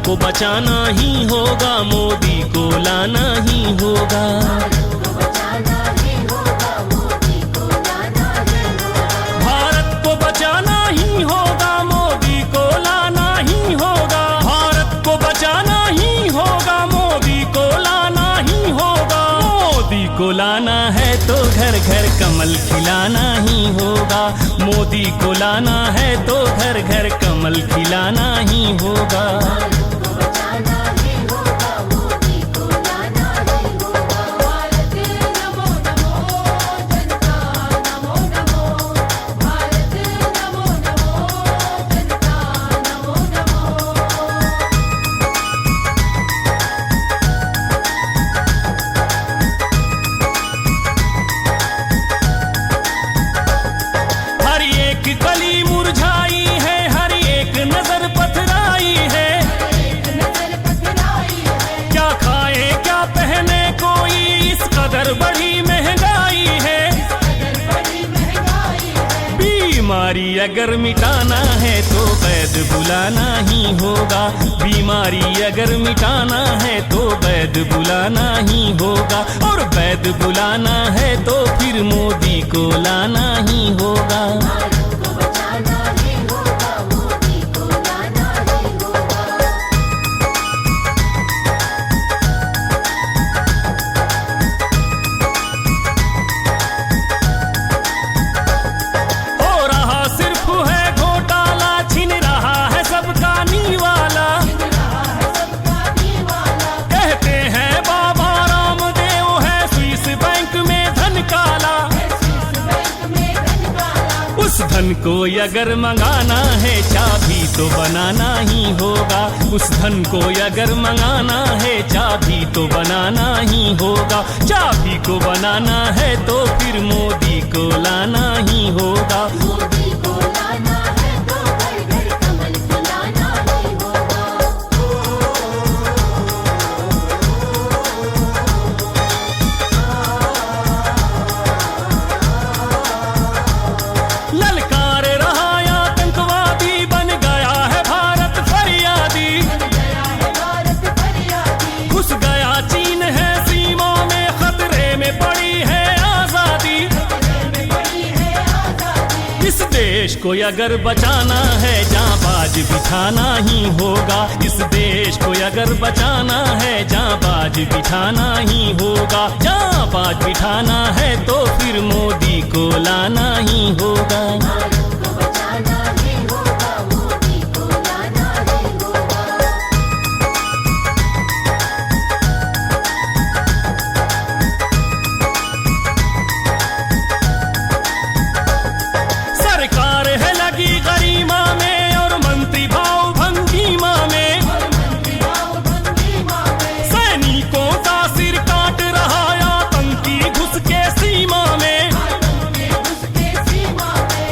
को बचाना ही होगा, मोदी को लाना ही होगा। भारत को बचाना ही होगा, मोदी को लाना ही होगा। भारत को बचाना ही होगा, मोदी को लाना ही होगा। मोदी को लाना है तो घर घर कमल खिलाना ही होगा। मोदी को लाना है तो घर घर कमल खिलाना ही होगा। कली मुरझाई है, हर एक नजर पथराई है। क्या खाए क्या पहने कोई, इस कदर बड़ी महंगाई है। बीमारी अगर मिटाना है तो वैद्य बुलाना ही होगा। बीमारी अगर मिटाना है तो वैद्य बुलाना ही होगा। और वैद्य बुलाना है तो फिर मोदी को लाना ही होगा। उस धन को अगर मंगाना है चाबी तो बनाना ही होगा। उस धन को अगर मंगाना है चाबी तो बनाना ही होगा। चाबी को बनाना है तो फिर मोदी को लाना ही होगा। मोदी को लाना है तो घर घर कमल खिलाना ही होगा। ललकार रहा आतंकवादी, बन गया है भारत फरियादी। घुस गया चीन है सीमा में, खतरे में पड़ी है आजादी। इस देश को अगर बचाना है जांबाज बिठाना ही होगा। इस देश को अगर बचाना है जांबाज बिठाना ही होगा। जांबाज बिठाना है तो फिर मोदी को लाना ही होगा। सरकार है लगी गरिमा में और मंत्री भाव भंगीमा में। सैनिकों का सिर काट रहा आतंकी घुस के सीमा में।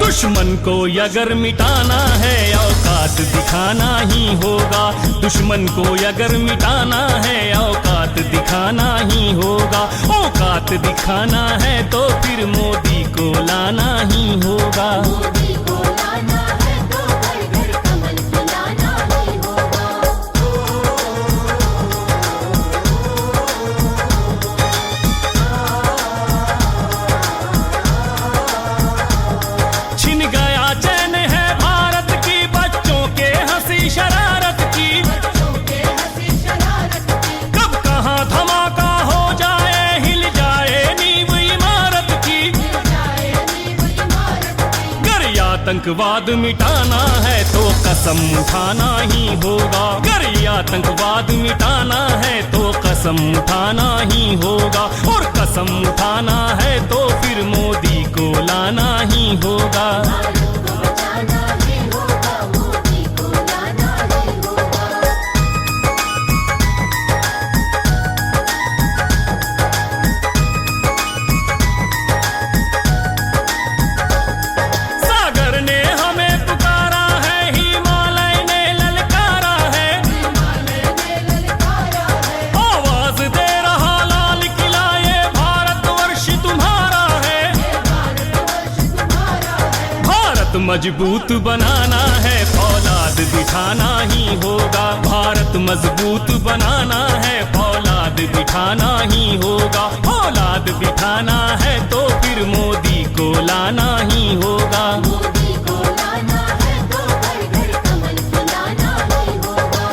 दुश्मन को अगर मिटाना है औकात दिखाना ही होगा। दुश्मन को अगर मिटाना है औकात दिखाना ही होगा। औकात दिखाना है तो फिर मोदी को लाना ही होगा। मोदी को लाना है तो घर घर कमल खिलाना ही होगा। छिन गया चैन है भारत की, बच्चों के हंसी शरारत की। कब कहाँ धमाका हो जाए, हिल जाए नींव इमारत की। गर आतंकवाद मिटाना है तो कसम उठाना ही होगा। गर आतंकवाद मिटाना है तो कसम उठाना ही होगा। और कसम उठाना है तो फिर मोदी को लाना ही होगा। सागर ने हमें पुकारा है, हिमालय ने ललकारा है। आवाज दे रहा लाल किला, ये भारतवर्ष तुम्हारा है। भारत मजबूत बनाना है, फौलाद औलाद बिठाना ही होगा। भारत मजबूत बनाना है, औलाद बिठाना ही होगा। औलाद बिठाना है तो फिर मोदी को लाना ही होगा। मोदी को लाना है तो घर घर कमल खिलाना ही होगा।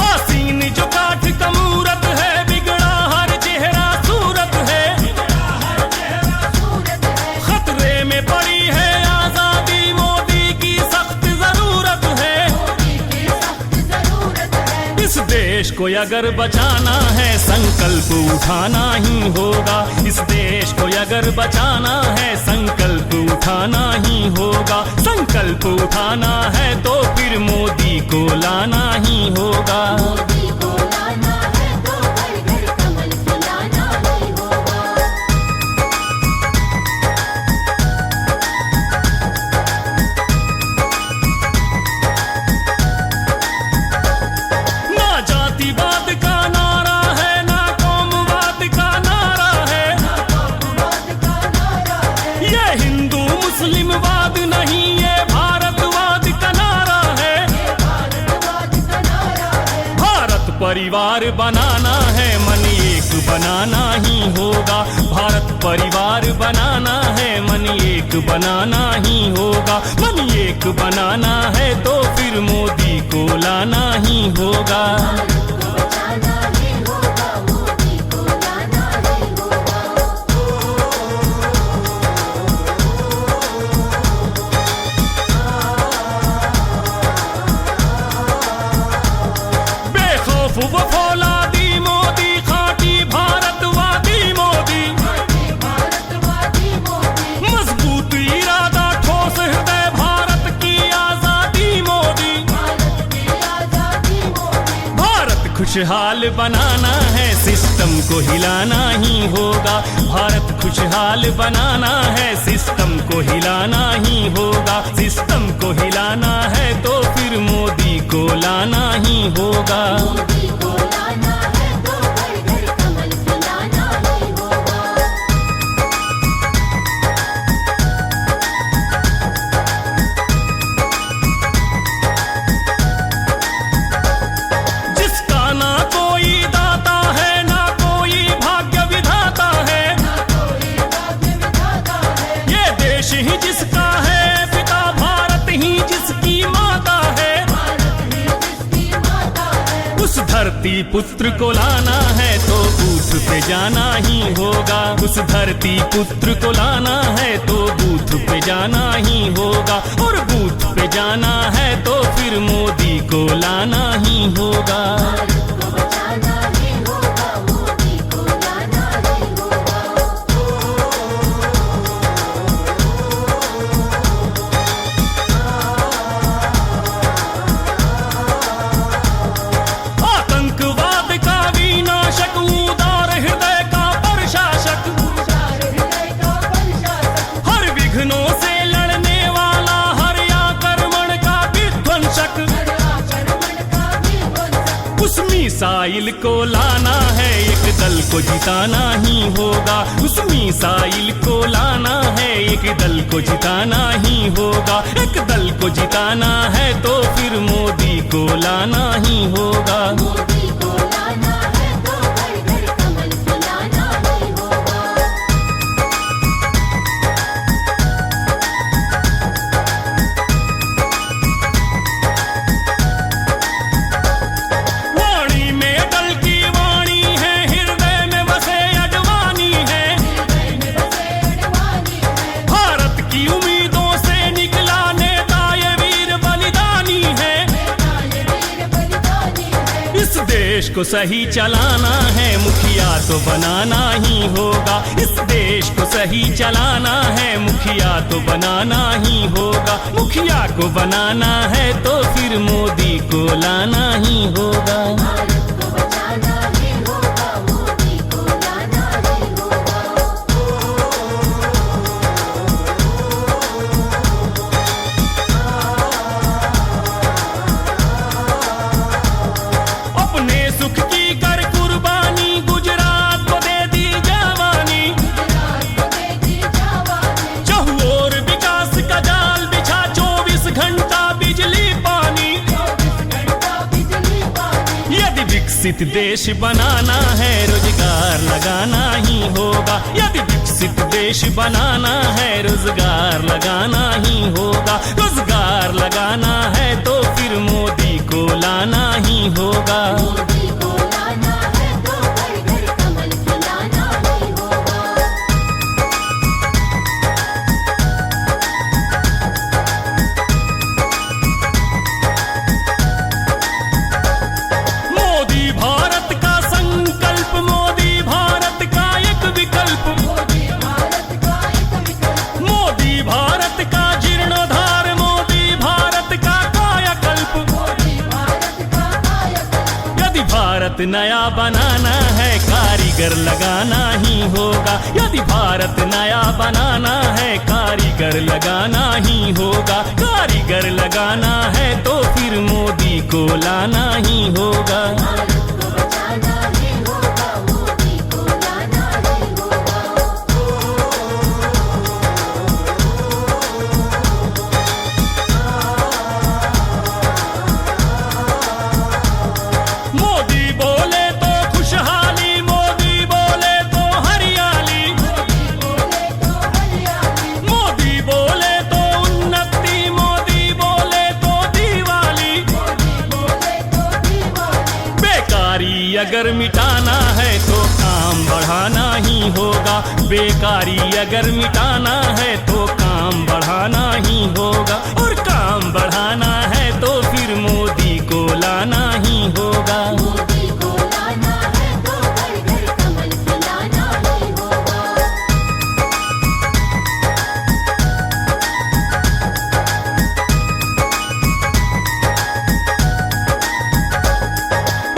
आसीन जो काठ का मूरत है, बिगड़ा हर चेहरा सूरत है। सूरत है खतरे में पड़ी है आजादी, मोदी की सख्त जरूरत है। मोदी की सख्त जरूरत है। इस देश को अगर बचाना है, संकल्प उठाना ही होगा। इस देश को अगर बचाना है, संकल्प उठाना ही होगा। संकल्प उठाना है तो फिर मोदी को लाना ही होगा। मोदी को लाना है तो घर घर कमल खिलाना ही होगा। ना जातिवाद का नारा है, ना कौमवाद का नारा है। कौमवाद का नारा है, ये हिंदू मुस्लिमवाद नहीं, ये भारतवाद का नारा है। ये भारतवाद का नारा है। भारत परिवार बनाना है, मन एक बनाना ही होगा। भारत परिवार बनाना है, मन एक बनाना ही होगा। मन एक बनाना है तो फिर मोदी को लाना ही होगा। भारत को बचाना ही होगा, मोदी को लाना ही होगा। बेखौफ वो फौलादी मोदी, खाटी भारतवादी मोदी। भारतवादी मोदी, मजबूत इरादा, ठोस हृदय, भारत की आजादी मोदी। भारत की आजादी मोदी। भारत खुशहाल बनाना है, सिस्टम को हिलाना ही होगा। भारत खुशहाल बनाना है, सिस्टम को हिलाना ही होगा। सिस्टम को हिलाना है तो फिर मोदी को लाना ही होगा। मोदी को लाना है तो घर घर कमल खिलाना ही होगा। जिसका ना कोई दाता है, ना कोई भाग्य विधाता है। कोई भाग्य विधाता है, ये देश ही जिसका है पिता, भारत ही जिसकी माता है। भारत ही जिसकी माता है। उस धरती पुत्र को लाना है तो बूथ पे जाना ही होगा। उस धरती पुत्र को लाना है तो बूथ पे जाना ही होगा। और बूथ पे जाना है तो फिर मोदी को लाना ही होगा। भारत को बचाना ही होगा, मोदी को लाना ही होगा। आतंकवाद का विनाशक, उदार हृदय का प्रशासक, उदार हृदय का प्रशासक, हर विघ्नों से लड़ने वाला, हर आक्रमण का विध्वंसक। हर आक्रमण का विध्वंसक। उस मिसाइल को लाना है, एक दल को जिताना ही होगा। उस मिसाइल को लाना है, एक दल को जिताना ही होगा। एक दल को जिताना है तो फिर मोदी को लाना ही होगा। मोदी को लाना है तो घर घर कमल खिलाना ही होगा। वाणी में अटल की वाणी है, हृदय में बसे अडवाणी है। हृदय में बसे अडवाणी है, भारत की उम्मीदों से निकला नेता, ये वीर बलिदानी है। नेता ये वीर बलिदानी है। इस देश को सही चलाना है, मुखिया तो बनाना ही होगा। इस देश को सही चलाना है, मुखिया तो बनाना ही होगा। मुखिया को बनाना है तो फिर मोदी को लाना ही होगा। भारत को बचाना ही होगा, मोदी को लाना ही होगा। अपने सुख की कर कुर्बानी, गुजरात विकसित देश बनाना है रोजगार लगाना ही होगा। यदि विकसित देश बनाना है रोजगार लगाना ही होगा। रोजगार लगाना है तो फिर मोदी को लाना ही होगा। मोदी को लाना है तो घर घर कमल खिलाना ही होगा। मोदी भारत का संकल्प, मोदी भारत का एक विकल्प, मोदी भारत का एक विकल्प, मोदी भारत का जीर्णोद्धार, मोदी भारत का कायाकल्प। मोदी भारत का कायाकल्प। यदि भारत नया बनाना है कारीगर लगाना ही होगा। यदि भारत नया बनाना है कारीगर लगाना ही होगा। कारीगर लगाना है तो फिर मोदी को लाना ही होगा। भारत को बचाना ही होगा, मोदी को लाना ही होगा। मोदी बोले तो खुशहाली, मोदी बोले तो हरियाली, मोदी बोले तो हरियाली, मोदी बोले तो उन्नति, मोदी बोले तो दिवाली। मोदी बोले तो दीवानी। बेकारी अगर मिटाना है तो काम बढ़ाना ही होगा। बेकारी अगर मिटाना है तो काम बढ़ाना ही होगा। और काम बढ़ाना है तो फिर मोदी को लाना ही होगा। मोदी को लाना है तो घर घर कमल खिलाना ही होगा।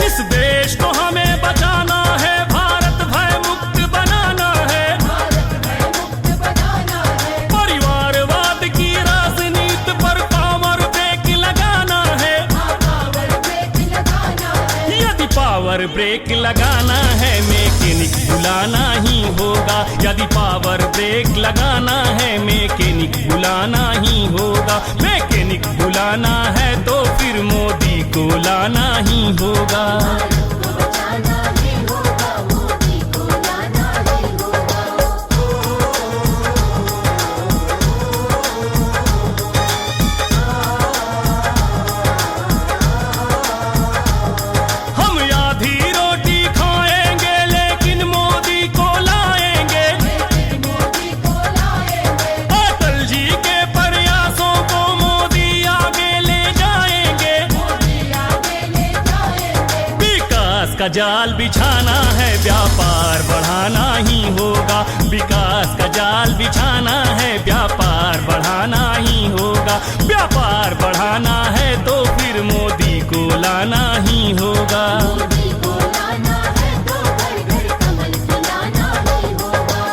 इस देश को हमें बचाना है, भारत भय मुक्त बनाना है। भारत भय मुक्त बनाना है। परिवारवाद की राजनीति पर पावर ब्रेक लगाना है। पावर ब्रेक लगाना है। यदि पावर ब्रेक लगाना है मैकेनिक बुलाना ही होगा। यदि पावर ब्रेक लगाना है मैकेनिक बुलाना ही होगा। मैकेनिक बुलाना है तो फिर मोदी को लाना ही होगा। भारत को बचाना ही होगा, मोदी को लाना ही होगा। हम आधी रोटी खाएंगे लेकिन मोदी को लाएंगे। लेकिन मोदी को लाएंगे। अटल जी के प्रयासों को मोदी आगे ले जाएंगे। मोदी आगे ले जाएंगे। विकास का जाल बिछाना है, व्यापार बढ़ाना ही होगा। विकास का जाल बिछाना है, व्यापार बढ़ाना ही होगा। व्यापार बढ़ाना है तो फिर मोदी को लाना ही होगा। मोदी को लाना है तो घर घर कमल खिलाना ही होगा।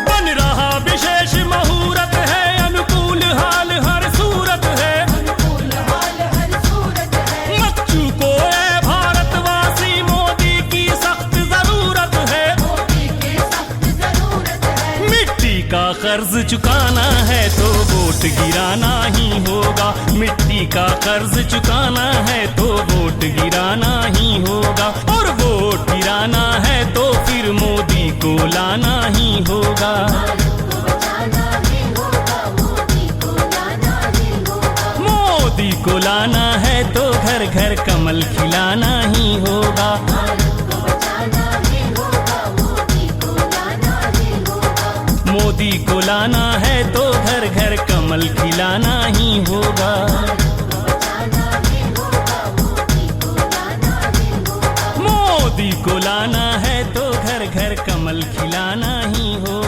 बन रहा विशेष मुहूर्त है, अनुकूल हाल हर सूरत है। अनुकूल हाल हर सूरत है। मत चूको ऐ भारतवासी, मोदी की सख्त जरूरत है। मोदी की सख्त जरूरत है। मिट्टी का कर्ज चुकाना है तो वोट गिराना ही होगा। मिट्टी का कर्ज चुकाना है तो वोट गिराना ही होगा। और वोट गिराना है तो फिर मोदी को लाना ही होगा। भारत को बचाना ही होगा, मोदी को लाना ही होगा। मोदी को लाना है तो घर घर कमल खिलाना ही होगा। भारत को बचाना ही होगा, मोदी को लाना ही होगा। मोदी को लाना है तो घर घर कमल खिलाना ही होगा। भारत को बचाना ही होगा, मोदी को लाना ही होगा। मोदी को लाना है तो घर घर कमल खिलाना ही होगा।